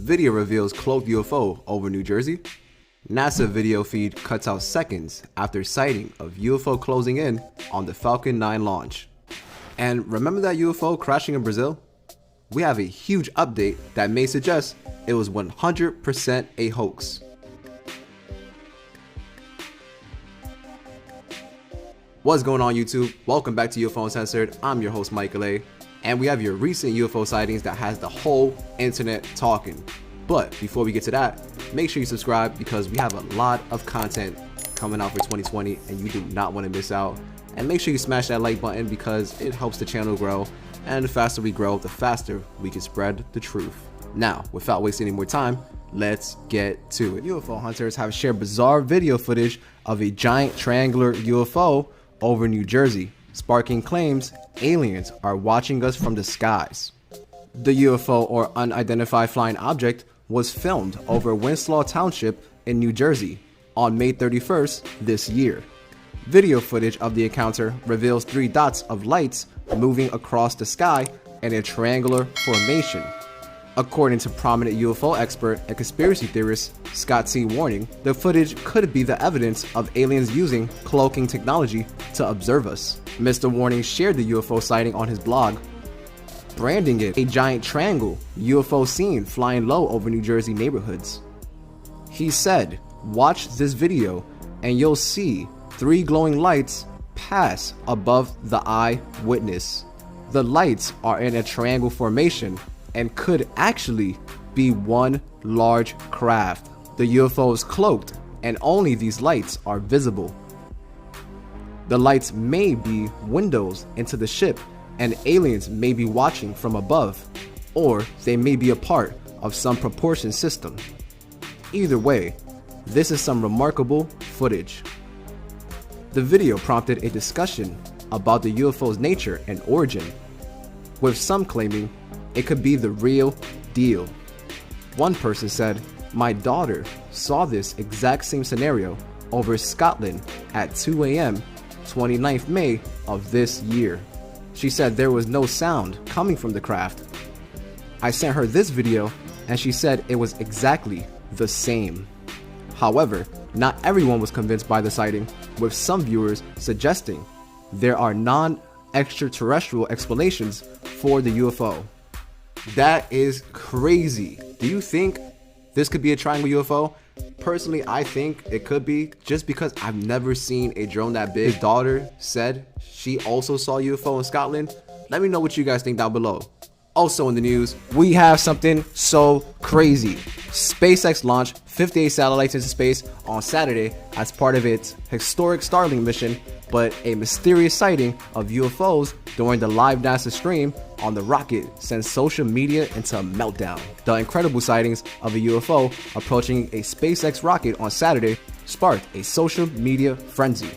Video reveals cloaked UFO over New Jersey. NASA video feed cuts out seconds after sighting of UFO closing in on the Falcon 9 launch. And remember that UFO crashing in Brazil? We have a huge update that may suggest it was 100% a hoax. What's going on, YouTube? Welcome back to UFO Uncensored. I'm your host, Michael A. And we have your recent UFO sightings that has the whole internet talking. But before we get to that, make sure you subscribe because we have a lot of content coming out for 2020 and you do not want to miss out. And make sure you smash that like button because it helps the channel grow. And the faster we grow, the faster we can spread the truth. Now, without wasting any more time, let's get to it. UFO hunters have shared bizarre video footage of a giant triangular UFO over New Jersey, sparking claims aliens are watching us from the skies. The UFO, or unidentified flying object, was filmed over Winslow Township in New Jersey on May 31st this year. Video footage of the encounter reveals 3 dots of lights moving across the sky in a triangular formation. According to prominent UFO expert and conspiracy theorist Scott T. Warning, the footage could be the evidence of aliens using cloaking technology to observe us. Mr. Warning shared the UFO sighting on his blog, branding it a giant triangle UFO seen flying low over New Jersey neighborhoods. He said, "Watch this video and you'll see 3 glowing lights pass above the eyewitness. The lights are in a triangle formation and could actually be one large craft. The UFO is cloaked and only these lights are visible. The lights may be windows into the ship and aliens may be watching from above, or they may be a part of some propulsion system. Either way, this is some remarkable footage." The video prompted a discussion about the UFO's nature and origin, with some claiming it could be the real deal. One person said, "My daughter saw this exact same scenario over Scotland at 2 a.m. 29th May of this year. She said there was no sound coming from the craft. I sent her this video and she said it was exactly the same." However, not everyone was convinced by the sighting, with some viewers suggesting there are non-extraterrestrial explanations for the UFO. That is crazy. Do you think this could be a triangle UFO? Personally, I think it could be, just because I've never seen a drone that big. His daughter said she also saw a UFO in Scotland. Let me know what you guys think down below. Also in the news, we have something so crazy. SpaceX launched 58 satellites into space on Saturday as part of its historic Starlink mission, but a mysterious sighting of UFOs during the live NASA stream on the rocket sent social media into a meltdown. The incredible sightings of a UFO approaching a SpaceX rocket on Saturday sparked a social media frenzy.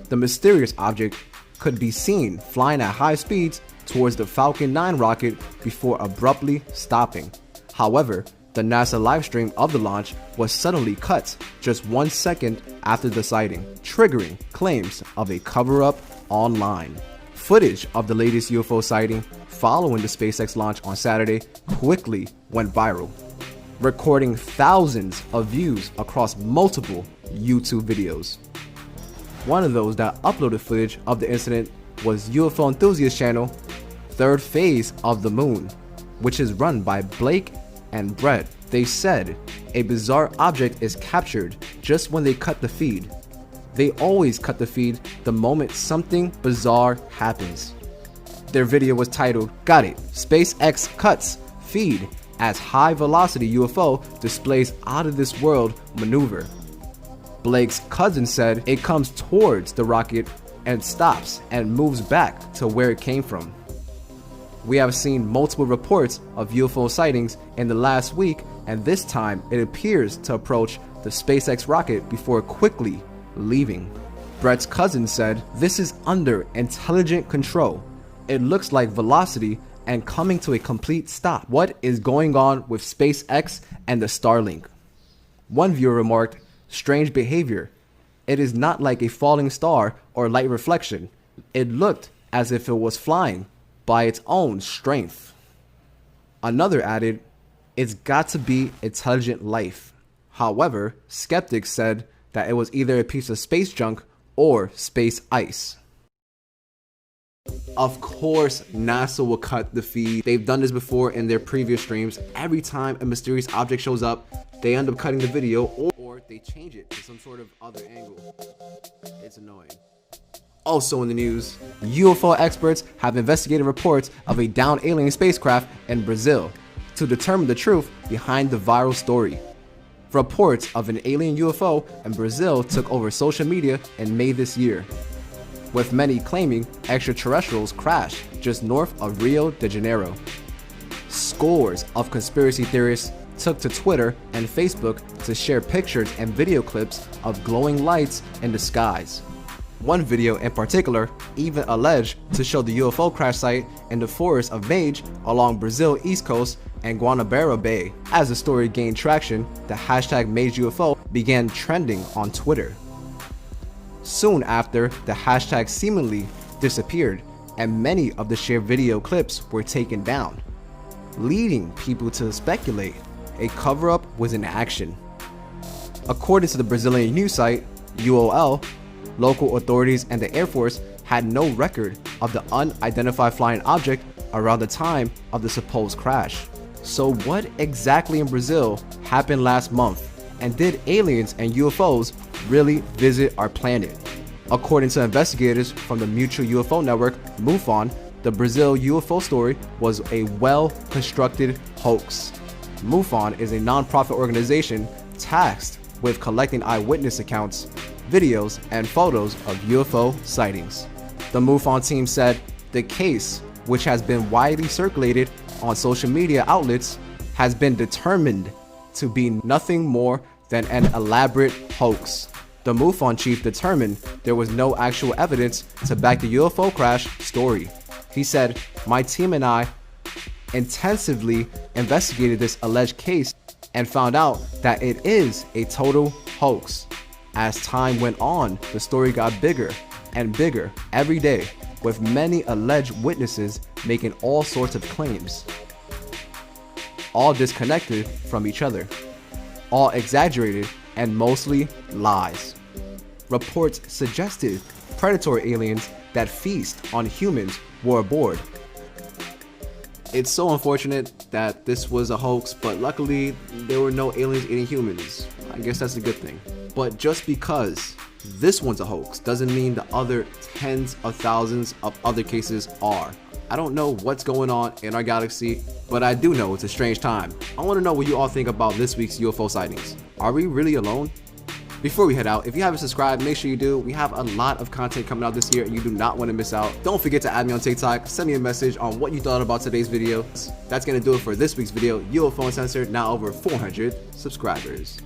The mysterious object could be seen flying at high speeds towards the Falcon 9 rocket before abruptly stopping. However, the NASA livestream of the launch was suddenly cut just 1 second after the sighting, triggering claims of a cover-up online. Footage of the latest UFO sighting following the SpaceX launch on Saturday quickly went viral, recording thousands of views across multiple YouTube videos. One of those that uploaded footage of the incident was UFO enthusiast channel Third Phase of the Moon, which is run by Blake and Brett. They said a bizarre object is captured just when they cut the feed. They always cut the feed the moment something bizarre happens. Their video was titled, "Got it, SpaceX cuts feed as high velocity UFO displays out of this world maneuver." Blake's cousin said it comes towards the rocket and stops and moves back to where it came from. We have seen multiple reports of UFO sightings in the last week, and this time it appears to approach the SpaceX rocket before quickly leaving. Brett's cousin said, "This is under intelligent control. It looks like velocity and coming to a complete stop. What is going on with SpaceX and the Starlink?" One viewer remarked, "Strange behavior. It is not like a falling star or light reflection. It looked as if it was flying by its own strength." Another added, It's got to be intelligent life. However, skeptics said that it was either a piece of space junk or space ice. Of course, NASA will cut the feed. They've done this before in their previous streams. Every time a mysterious object shows up, they end up cutting the video or they change it to some sort of other angle. It's annoying. Also in the news, UFO experts have investigated reports of a downed alien spacecraft in Brazil to determine the truth behind the viral story. Reports of an alien UFO in Brazil took over social media in May this year, with many claiming extraterrestrials crashed just north of Rio de Janeiro. Scores of conspiracy theorists took to Twitter and Facebook to share pictures and video clips of glowing lights in the skies. One video in particular even alleged to show the UFO crash site in the forest of Mage along Brazil East Coast and Guanabara Bay. As the story gained traction, the hashtag MageUFO began trending on Twitter. Soon after, the hashtag seemingly disappeared and many of the shared video clips were taken down, leading people to speculate a cover-up was in action. According to the Brazilian news site UOL, local authorities and the Air Force had no record of the unidentified flying object around the time of the supposed crash. So what exactly in Brazil happened last month? And did aliens and UFOs really visit our planet? According to investigators from the mutual UFO network MUFON, the Brazil UFO story was a well-constructed hoax. MUFON is a non-profit organization tasked with collecting eyewitness accounts, videos, and photos of UFO sightings. The MUFON team said the case, which has been widely circulated on social media outlets, has been determined to be nothing more than an elaborate hoax. The MUFON chief determined there was no actual evidence to back the UFO crash story. He said, "My team and I intensively investigated this alleged case and found out that it is a total hoax. As time went on, the story got bigger and bigger every day, with many alleged witnesses making all sorts of claims, all disconnected from each other, all exaggerated and mostly lies. Reports suggested predatory aliens that feast on humans were aboard." It's so unfortunate that this was a hoax, but luckily there were no aliens eating humans. I guess that's a good thing. But just because this one's a hoax doesn't mean the other tens of thousands of other cases are. I don't know what's going on in our galaxy, but I do know it's a strange time. I want to know what you all think about this week's UFO sightings. Are we really alone? Before we head out, if you haven't subscribed, make sure you do. We have a lot of content coming out this year and you do not want to miss out. Don't forget to add me on TikTok, send me a message on what you thought about today's video. That's going to do it for this week's video. UFO Uncensored, now over 400 subscribers.